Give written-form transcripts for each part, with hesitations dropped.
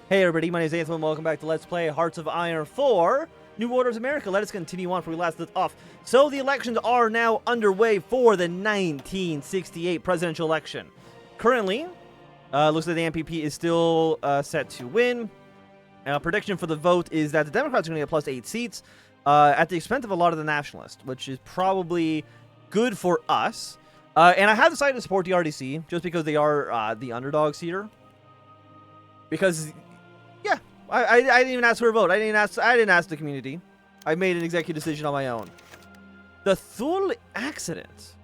Hey everybody, my name is Anthony and welcome back to Let's Play Hearts of Iron 4, New Order of America. Let us continue on where we last left off. So the elections are now underway for the 1968 presidential election. Currently, looks like the NPP is still set to win. Prediction for the vote is that the Democrats are going to get plus 8 seats at the expense of a lot of the nationalists, which is probably good for us. And I have decided to support the RDC just because they are the underdogs here. Because... yeah, I didn't even ask for a vote. I didn't ask the community. I made an executive decision on my own. The Thule accident.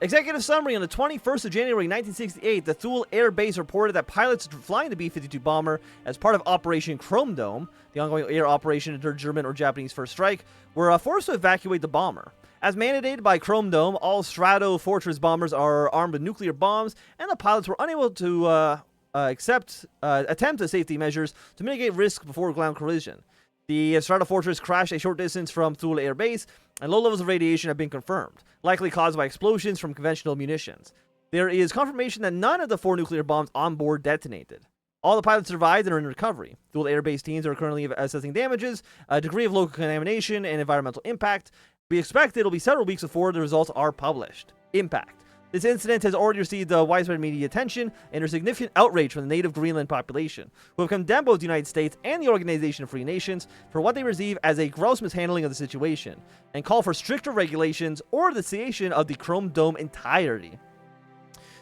Executive summary: on the 21st of January 1968, the Thule Air Base reported that pilots flying the B-52 bomber as part of Operation Chrome Dome, the ongoing air operation into German or Japanese first strike, were forced to evacuate the bomber. As mandated by Chrome Dome, all Strato Fortress bombers are armed with nuclear bombs, and the pilots were unable to attempt safety measures to mitigate risk before ground collision. The Strato Fortress crashed a short distance from Thule Air Base, and low levels of radiation have been confirmed, likely caused by explosions from conventional munitions. There is confirmation that none of the 4 nuclear bombs on board detonated. All the pilots survived and are in recovery. Thule Air Base teams are currently assessing damages, a degree of local contamination, and environmental impact. We expect it'll be several weeks before the results are published. Impact. This incident has already received widespread media attention and there's significant outrage from the native Greenland population, who have condemned both the United States and the Organization of Free Nations for what they perceive as a gross mishandling of the situation, and call for stricter regulations or the cessation of the Chrome Dome entirety.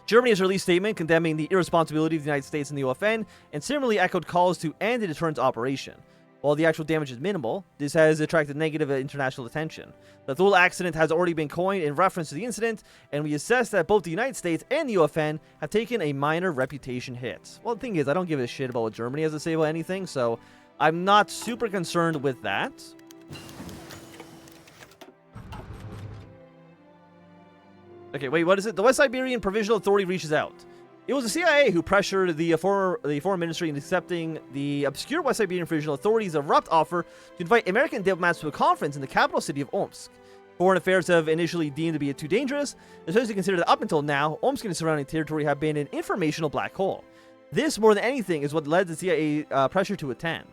Germany has released a statement condemning the irresponsibility of the United States and the OFN, and similarly echoed calls to end the deterrence operation. While the actual damage is minimal, this has attracted negative international attention. The Thule accident has already been coined in reference to the incident, and we assess that both the United States and the OFN have taken a minor reputation hit. Well, the thing is, I don't give a shit about what Germany has to say about anything, so I'm not super concerned with that. Okay, wait, what is it? The West Siberian Provisional Authority reaches out. It was the CIA who pressured the foreign ministry in accepting the obscure West Siberian Provisional Authority's abrupt offer to invite American diplomats to a conference in the capital city of Omsk. Foreign affairs have initially deemed to be too dangerous, especially considered that up until now, Omsk and its surrounding territory have been an informational black hole. This, more than anything, is what led the CIA pressure to attend.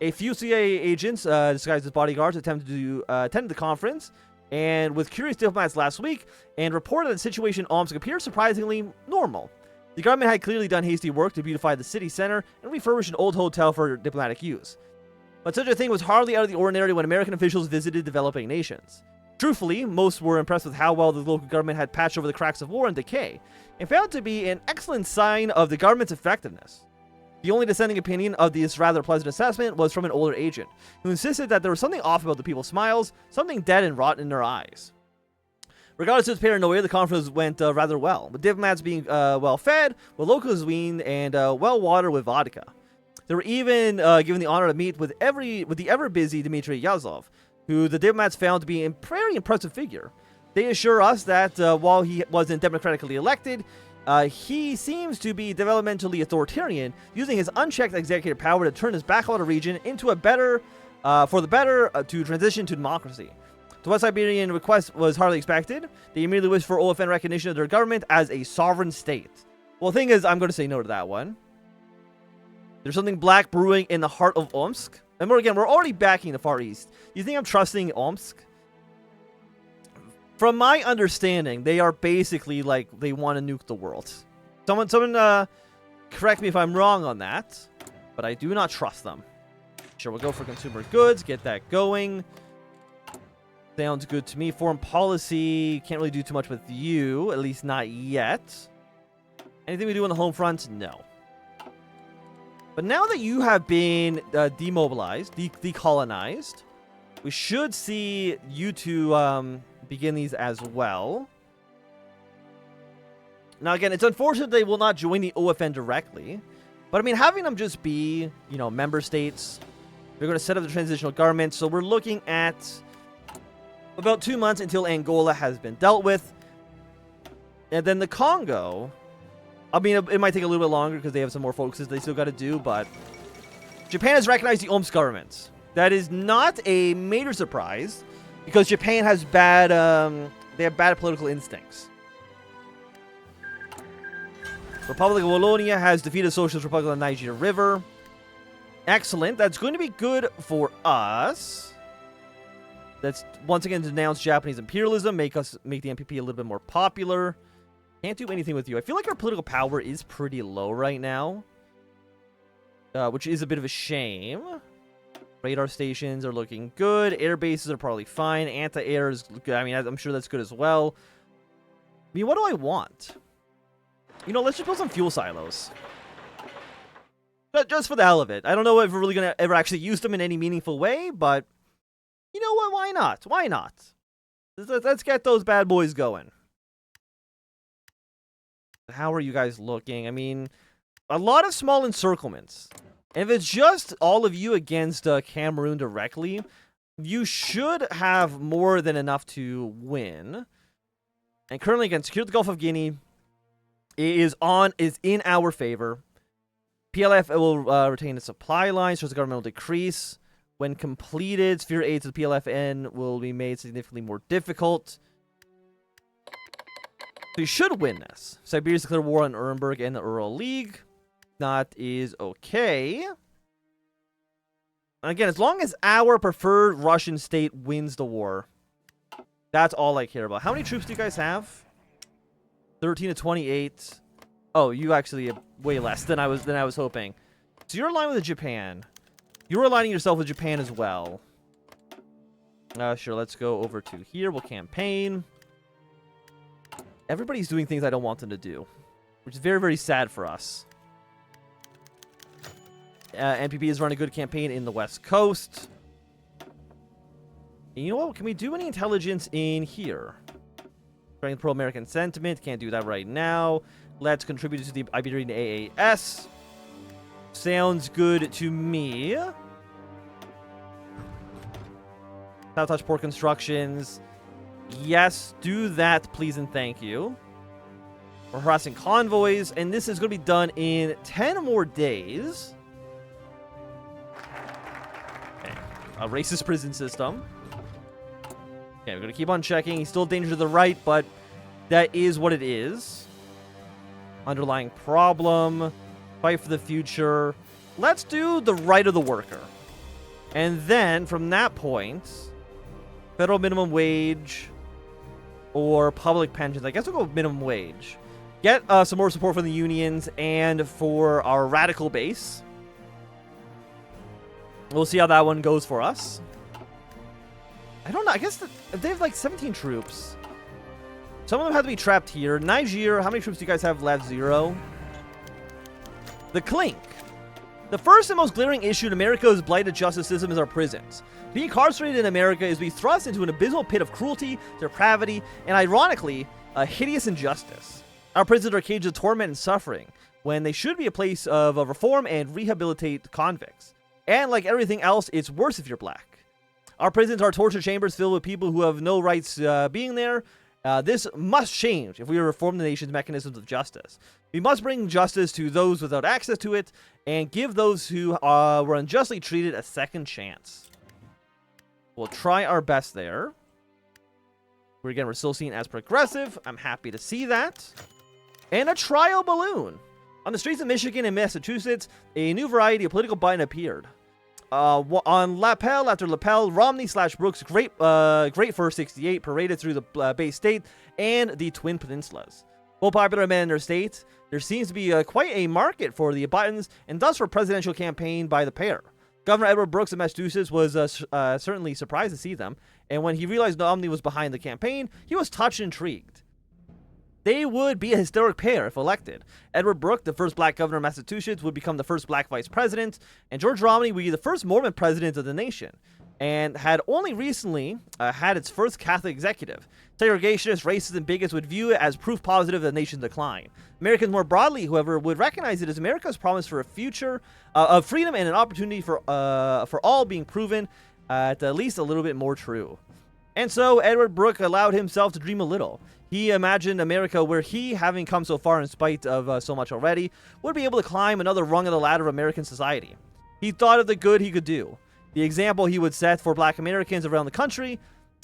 A few CIA agents, disguised as bodyguards, attempted to attend the conference, and with curious diplomats last week, and reported that the situation in Omsk appeared surprisingly normal. The government had clearly done hasty work to beautify the city center and refurbish an old hotel for diplomatic use. But such a thing was hardly out of the ordinary when American officials visited developing nations. Truthfully, most were impressed with how well the local government had patched over the cracks of war and decay, and found it to be an excellent sign of the government's effectiveness. The only dissenting opinion of this rather pleasant assessment was from an older agent, who insisted that there was something off about the people's smiles, something dead and rotten in their eyes. Regardless of its paranoia, the conference went rather well, with diplomats being well-fed, with local cuisine, and well-watered with vodka. They were even given the honor to meet with the ever-busy Dmitry Yazov, who the diplomats found to be a very impressive figure. They assure us that while he wasn't democratically elected, he seems to be developmentally authoritarian, using his unchecked executive power to turn his backwater region into a better, to transition to democracy. The West Siberian request was hardly expected. They immediately wished for OFN recognition of their government as a sovereign state. Well, the thing is, I'm going to say no to that one. There's something black brewing in the heart of Omsk. And we're already backing the Far East. You think I'm trusting Omsk? From my understanding, they are basically like they want to nuke the world. Someone correct me if I'm wrong on that, but I do not trust them. Sure, we'll go for consumer goods, get that going. Sounds good to me. Foreign policy, can't really do too much with you, at least not yet. Anything we do on the home front? No. But now that you have been demobilized, decolonized, we should see you two begin these as well. Now again, it's unfortunate they will not join the OFN directly, but I mean, having them just be, member states, they're going to set up the transitional government, so we're looking at about 2 months until Angola has been dealt with. And then the Congo, I mean, it might take a little bit longer because they have some more focuses they still got to do, but Japan has recognized the Omsk government. That is not a major surprise because Japan has bad, they have bad political instincts. Republic of Wallonia has defeated Socialist Republic on the Niger River. Excellent. That's going to be good for us. That's once again denounce Japanese imperialism, make the MPP a little bit more popular. Can't do anything with you. I feel like our political power is pretty low right now, which is a bit of a shame. Radar stations are looking good. Air bases are probably fine. Anti-air is good. I mean, I'm sure that's good as well. I mean, what do I want? You know, let's just build some fuel silos. But just for the hell of it. I don't know if we're really going to ever actually use them in any meaningful way, but you know what? Why not? Why not? Let's get those bad boys going. How are you guys looking? I mean, a lot of small encirclements. If it's just all of you against Cameroon directly, you should have more than enough to win. And currently, again, secure the Gulf of Guinea is in our favor. PLF will retain its supply lines, so the government will decrease. When completed, sphere aid to the PLFN will be made significantly more difficult. So you should win this. Siberia's declared war on Nuremberg and the Ural League. That is okay. And again, as long as our preferred Russian state wins the war, that's all I care about. How many troops do you guys have? 13 to 28. Oh, you actually have way less than I was hoping. So you're aligned with Japan. You're aligning yourself with Japan as well. Sure, let's go over to here. We'll campaign. Everybody's doing things I don't want them to do, which is very, very sad for us. NPP has run a good campaign in the West Coast. And you know what? Can we do any intelligence in here? Spreading pro-American sentiment. Can't do that right now. Let's contribute to the Iberian AAS. Sounds good to me. Sabotage port constructions. Yes, do that, please and thank you. We're harassing convoys, and this is going to be done in 10 more days. Okay. A racist prison system. Okay, we're going to keep on checking. He's still a danger to the right, but that is what it is. Underlying problem. Fight for the future. Let's do the right of the worker. And then, from that point, federal minimum wage or public pensions. I guess we'll go minimum wage. Get some more support from the unions and for our radical base. We'll see how that one goes for us. I don't know. I guess they have like 17 troops. Some of them have to be trapped here. Niger, how many troops do you guys have left? 0. The Clink. The first and most glaring issue in America's blighted justice system is our prisons. To be incarcerated in America is to be thrust into an abysmal pit of cruelty, depravity, and ironically, a hideous injustice. Our prisons are cages of torment and suffering, when they should be a place of reform and rehabilitate convicts. And like everything else, it's worse if you're black. Our prisons are torture chambers filled with people who have no rights being there. This must change if we reform the nation's mechanisms of justice. We must bring justice to those without access to it, and give those who were unjustly treated a second chance. We'll try our best there. We're still seen as progressive. I'm happy to see that. And a trial balloon. On the streets of Michigan and Massachusetts, a new variety of political button appeared. On lapel after lapel, Romney/Brooks' great First 68 paraded through the Bay State and the Twin Peninsulas. Well popular men in their state, there seems to be quite a market for the buttons, and thus for presidential campaign by the pair. Governor Edward Brooks of Massachusetts was certainly surprised to see them, and when he realized Romney was behind the campaign, he was touched and intrigued. They would be a historic pair if elected. Edward Brooke, the first black governor of Massachusetts, would become the first black vice president, and George Romney would be the first Mormon president of the nation, and had only recently had its first Catholic executive. Segregationists, racists, and bigots would view it as proof positive of the nation's decline. Americans more broadly, however, would recognize it as America's promise for a future of freedom and an opportunity for all being proven at least a little bit more true. And so Edward Brooke allowed himself to dream a little. He imagined America where he, having come so far in spite of so much already, would be able to climb another rung of the ladder of American society. He thought of the good he could do, the example he would set for black Americans around the country,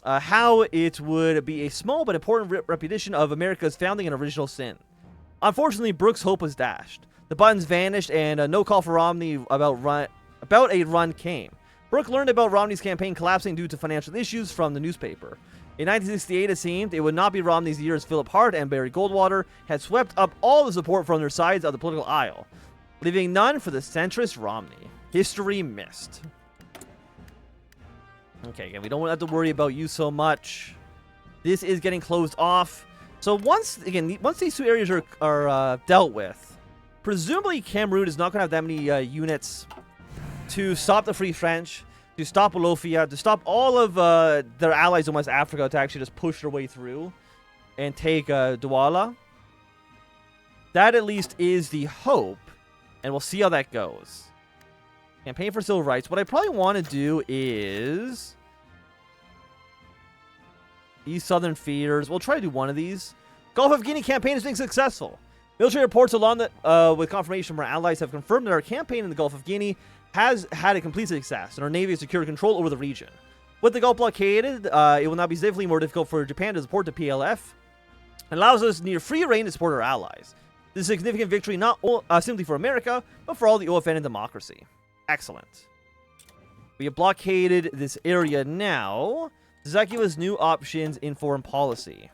how it would be a small but important repetition of America's founding and original sin. Unfortunately, Brooks' hope was dashed. The buttons vanished, and no call for Romney about about a run came. Brooke learned about Romney's campaign collapsing due to financial issues from the newspaper. In 1968, it seemed it would not be Romney's year as Philip Hart and Barry Goldwater had swept up all the support from their sides of the political aisle, leaving none for the centrist Romney. History missed. Okay, again, we don't have to worry about you so much. This is getting closed off. So once these two areas are dealt with, presumably Cameroon is not going to have that many units to stop the Free French, to stop Wolofia, to stop all of their allies in West Africa to actually just push their way through and take Douala. That at least is the hope, and we'll see how that goes. Campaign for civil rights. What I probably want to do is East Southern Feeders. We'll try to do one of these. Gulf of Guinea campaign has been successful. Military reports along that, with confirmation from our allies, have confirmed that our campaign in the Gulf of Guinea has had a complete success, and our Navy has secured control over the region. With the Gulf blockaded, it will now be significantly more difficult for Japan to support the PLF, and allows us near free reign to support our allies. This is a significant victory not simply for America, but for all the OFN and democracy. Excellent. We have blockaded this area now. Does that give us new options in foreign policy?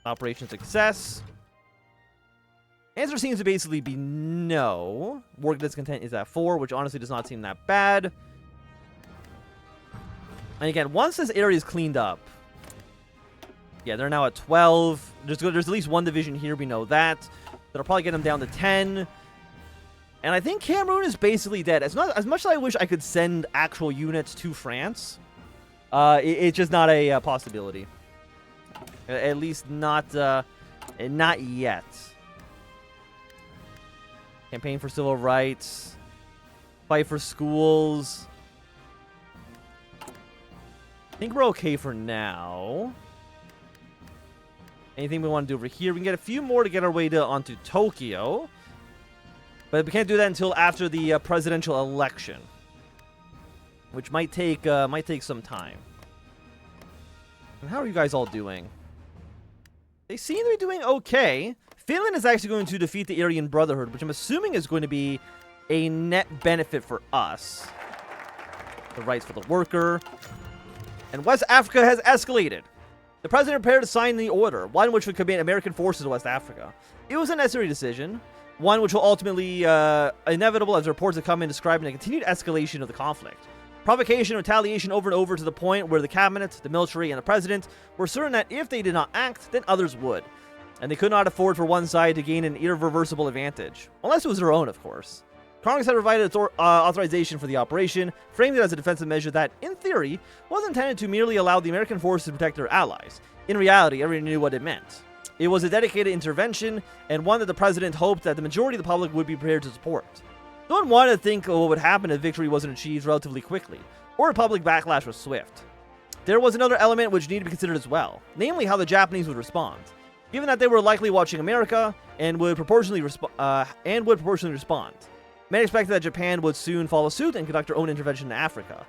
Operation success. Answer seems to basically be no. Work discontent is at 4, which honestly does not seem that bad. And again, once this area is cleaned up, yeah, they're now at 12. There's at least one division here, we know that. That'll probably get them down to 10. And I think Cameroon is basically dead. As much as I wish I could send actual units to France, it's just not a possibility. At least not yet. Campaign for civil rights. Fight for schools. I think we're okay for now. Anything we want to do over here? We can get a few more to get our way onto Tokyo. But we can't do that until after the presidential election. Which might take some time. And how are you guys all doing? They seem to be doing okay. Finland is actually going to defeat the Aryan Brotherhood, which I'm assuming is going to be a net benefit for us. The rights for the worker. And West Africa has escalated. The president prepared to sign the order, one which would commit American forces to West Africa. It was a necessary decision, one which will ultimately inevitable as reports have come in describing a continued escalation of the conflict. Provocation and retaliation over and over to the point where the cabinet, the military, and the president were certain that if they did not act, then others would. And they could not afford for one side to gain an irreversible advantage. Unless it was their own, of course. Congress had provided authorization for the operation, framed it as a defensive measure that, in theory, was intended to merely allow the American forces to protect their allies. In reality, everyone knew what it meant. It was a dedicated intervention, and one that the president hoped that the majority of the public would be prepared to support. No one wanted to think of what would happen if victory wasn't achieved relatively quickly, or a public backlash was swift. There was another element which needed to be considered as well, namely how the Japanese would respond. Given that they were likely watching America and would proportionally respond. Many expected that Japan would soon follow suit and conduct their own intervention in Africa.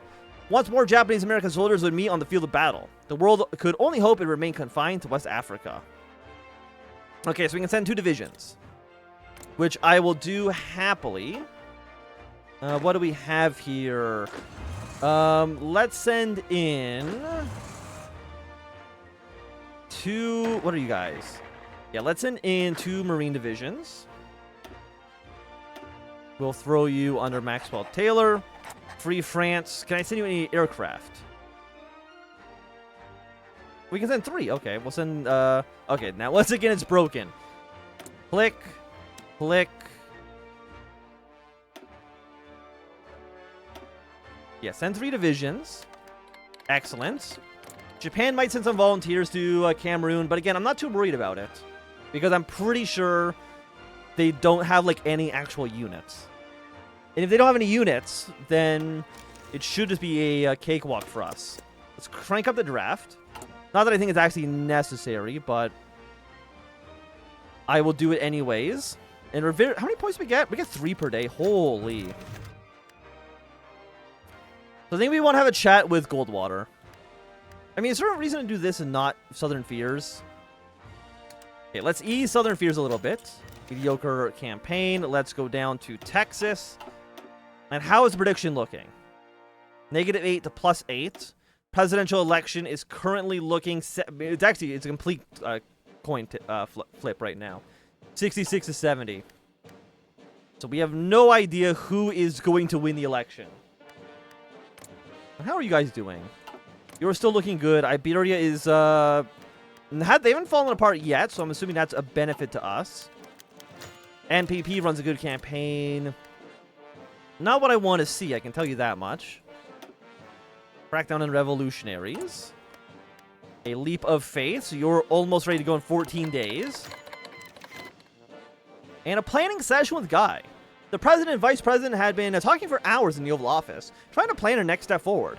Once more Japanese-American soldiers would meet on the field of battle. The world could only hope it remained confined to West Africa. Okay, so we can send 2 divisions, which I will do happily. What do we have here? Let's send in 2... What are you guys? Yeah, let's send in 2 Marine divisions. We'll throw you under Maxwell Taylor. Free France. Can I send you any aircraft? We can send 3. Okay, we'll send... Okay, now once again it's broken. Click. Click. Yeah, send 3 divisions. Excellent. Japan might send some volunteers to Cameroon, but again, I'm not too worried about it. Because I'm pretty sure they don't have, like, any actual units. And if they don't have any units, then it should just be a cakewalk for us. Let's crank up the draft. Not that I think it's actually necessary, but I will do it anyways. And how many points do we get? We get 3 per day. Holy. So I think we want to have a chat with Goldwater. I mean, is there a reason to do this and not Southern Fears? Okay, let's ease Southern Fears a little bit. Mediocre campaign. Let's go down to Texas. And how is the prediction looking? -8 to +8. Presidential election is currently looking... it's a complete coin flip right now. 66 to 70. So we have no idea who is going to win the election. How are you guys doing? You're still looking good. Iberia is... they haven't fallen apart yet, so I'm assuming that's a benefit to us. NPP runs a good campaign. Not what I want to see, I can tell you that much. Crackdown on revolutionaries. A leap of faith, so you're almost ready to go in 14 days. And a planning session with Guy. The president and vice president had been talking for hours in the Oval Office, trying to plan a next step forward.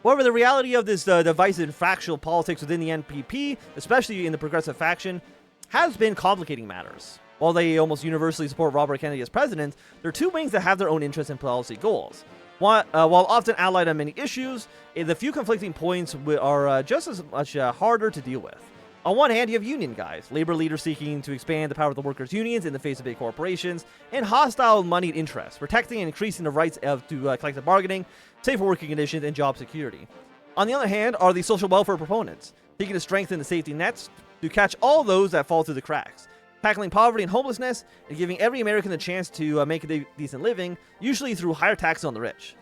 However, the reality of this divisive factional politics within the NPP, especially in the progressive faction, has been complicating matters. While they almost universally support Robert Kennedy as president, there are two wings that have their own interests and policy goals. While often allied on many issues, the few conflicting points are just as much harder to deal with. On one hand, you have union guys, labor leaders seeking to expand the power of the workers' unions in the face of big corporations, and hostile moneyed interests, protecting and increasing the rights to collective bargaining, safer working conditions, and job security. On the other hand are the social welfare proponents, seeking to strengthen the safety nets to catch all those that fall through the cracks, tackling poverty and homelessness, and giving every American the chance to make a decent living, usually through higher taxes on the rich.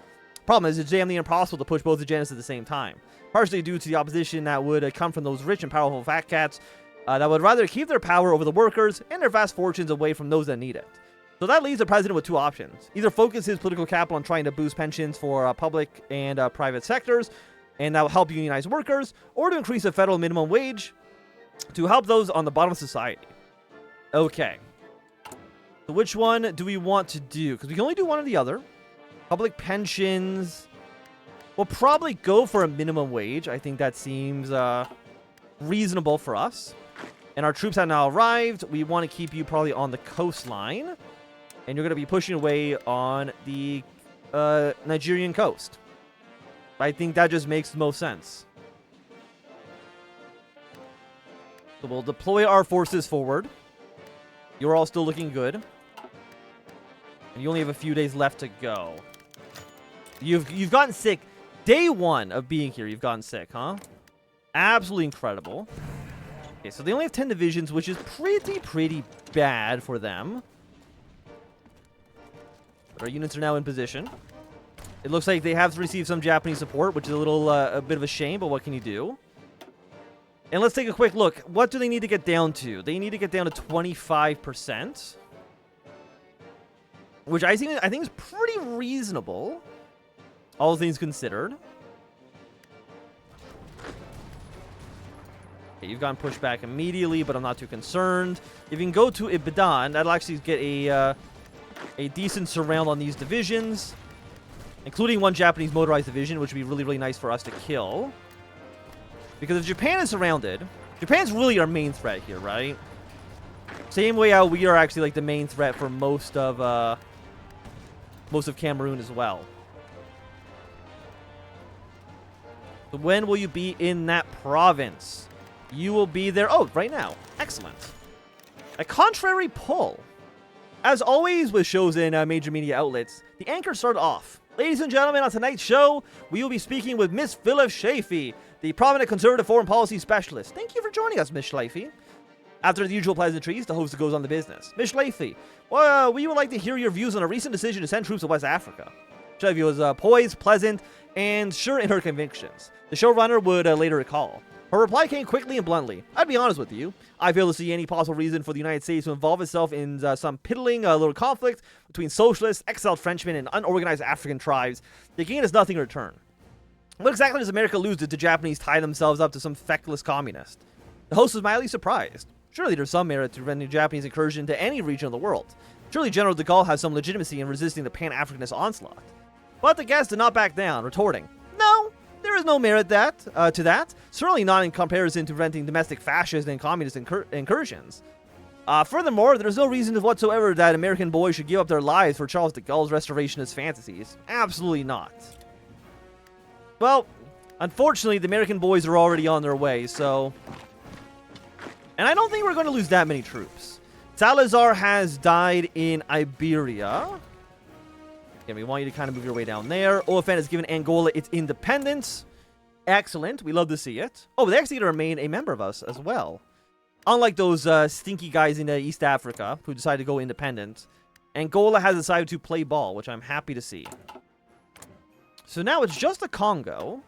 Problem is, it's damn near impossible to push both agendas at the same time, partially due to the opposition that would come from those rich and powerful fat cats that would rather keep their power over the workers and their vast fortunes away from those that need it. So that leaves the president with two options. Either focus his political capital on trying to boost pensions for public and private sectors, and that will help unionize workers, or to increase the federal minimum wage to help those on the bottom of society. Okay. So which one do we want to do? Because we can only do one or the other. Public pensions. We'll probably go for a minimum wage. I think that seems reasonable for us. And our troops have now arrived. We want to keep you probably on the coastline. And you're going to be pushing away on the Nigerian coast. I think that just makes the most sense. So we'll deploy our forces forward. You're all still looking good. And you only have a few days left to go. You've gotten sick. Day one of being here, you've gotten sick, huh? Absolutely incredible. Okay, so they only have 10 divisions, which is pretty bad for them. But our units are now in position. It looks like they have received some Japanese support, which is a bit of a shame, but what can you do? And let's take a quick look. What do they need to get down to? They need to get down to 25%. Which I think is pretty reasonable. All things considered. Okay, you've gotten pushed back immediately, but I'm not too concerned. If you can go to Ibadan, that'll actually get a decent surround on these divisions. Including one Japanese motorized division, which would be really nice for us to kill. Because if Japan is surrounded, Japan's really our main threat here, right? Same way how we are actually like the main threat for most of Cameroon as well. So when will you be in that province? You will be there. Oh, right now. Excellent. A contrary pull. As always with shows in major media outlets, the anchor started off. Ladies and gentlemen, on tonight's show, we will be speaking with Miss Phyllis Chafee, the prominent conservative foreign policy specialist. Thank you for joining us, Miss Chafee. After the usual pleasantries, the host goes on the business. Miss Chafee, well, we would like to hear your views on a recent decision to send troops to West Africa. Chafee was poised, pleasant, and sure in her convictions. The showrunner would later recall. Her reply came quickly and bluntly. I'd be honest with you. I fail to see any possible reason for the United States to involve itself in some piddling little conflict between socialists, exiled Frenchmen, and unorganized African tribes. They gain us nothing in return. What exactly does America lose if the Japanese tie themselves up to some feckless communist? The host was mildly surprised. Surely there's some merit to preventing Japanese incursion into any region of the world. Surely General de Gaulle has some legitimacy in resisting the Pan-Africanist onslaught. But the guest did not back down, retorting, No, there is no merit to that. Certainly not in comparison to preventing domestic fascist and communist incursions. Furthermore, there's no reason whatsoever that American boys should give up their lives for Charles de Gaulle's restorationist fantasies. Absolutely not. Well, unfortunately, the American boys are already on their way, so... And I don't think we're going to lose that many troops. Salazar has died in Iberia. Yeah, we want you to kind of move your way down there. OFN has given Angola its independence. Excellent. We love to see it. Oh, they actually get to remain a member of us as well. Unlike those stinky guys in East Africa who decided to go independent, Angola has decided to play ball, which I'm happy to see. So now it's just the Congo.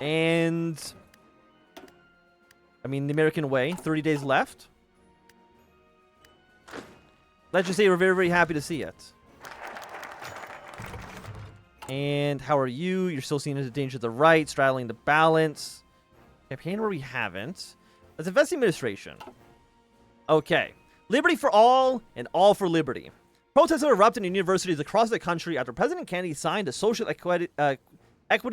And I mean, the American way. 30 days left. Let's just say we're very, very happy to see it. And how are you? You're still seen as a danger to the right, straddling the balance. Campaign where we haven't. Let's invest in administration. Okay. Liberty for all and all for liberty. Protests have erupted in universities across the country after President Kennedy signed the Social Equity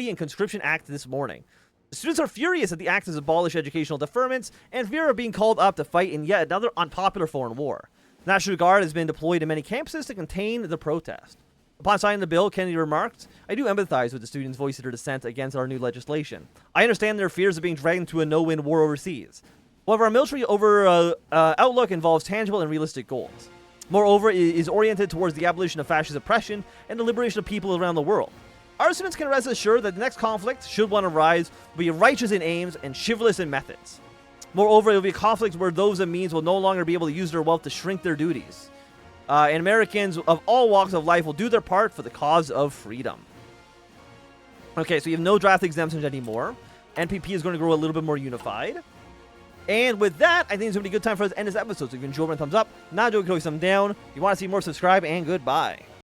and Conscription Act this morning. The students are furious that the act has abolished educational deferments and fear of being called up to fight in yet another unpopular foreign war. The National Guard has been deployed to many campuses to contain the protest. Upon signing the bill, Kennedy remarked, "I do empathize with the students voicing their dissent against our new legislation. I understand their fears of being dragged into a no-win war overseas. However, our military outlook involves tangible and realistic goals. Moreover, it is oriented towards the abolition of fascist oppression and the liberation of people around the world. Our students can rest assured that the next conflict, should one arise, will be righteous in aims and chivalrous in methods. Moreover, it will be a conflict where those of means will no longer be able to use their wealth to shrink their duties. And Americans of all walks of life will do their part for the cause of freedom." Okay, so you have no draft exemptions anymore. NPP is going to grow a little bit more unified. And with that, I think it's going to be a good time for us to end this episode. So if you enjoyed, thumbs up. Not enjoyed, click thumb down. If you want to see more, subscribe, and goodbye.